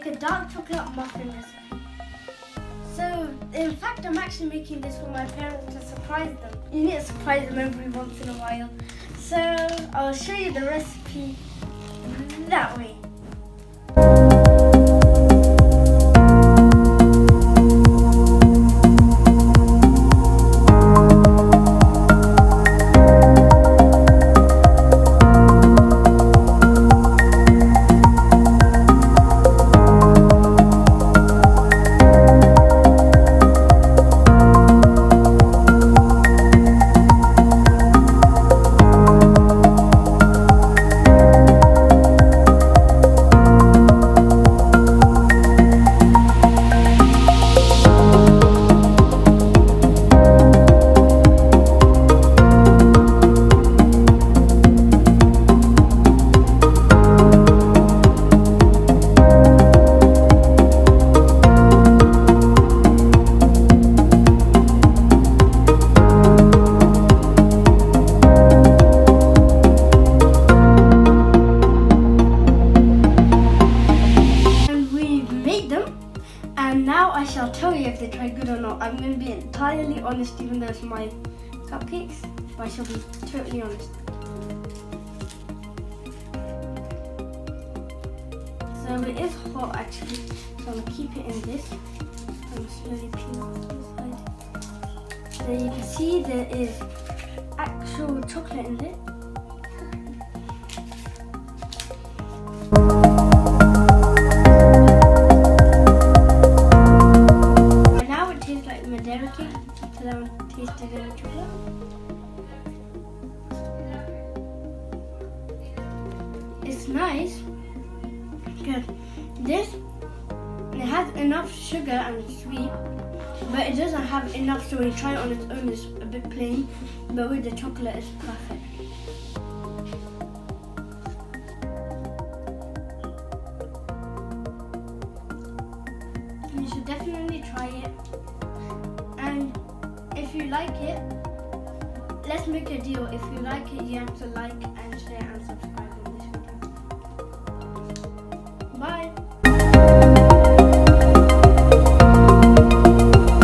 make a dark chocolate muffin recipe. So, in fact, I'm actually making this for my parents to surprise them. You need to surprise them every once in a while. So, I'll show you the recipe that way. And now I shall tell you if they try good or not. I'm going to be entirely honest, even though it's my cupcakes, but I shall be totally honest. So it is hot actually, so I'm going to keep it in this. I'm slowly peel off the side. So you can see there is actual chocolate in it. Tasted in chocolate. It's nice because it has enough sugar and sweet, but it doesn't have enough, so when you try it on its own it's a bit plain, but with the chocolate it's perfect. You should definitely try it. And if you like it, let's make a deal. If you like it, you have to like and share and subscribe on this video. Bye.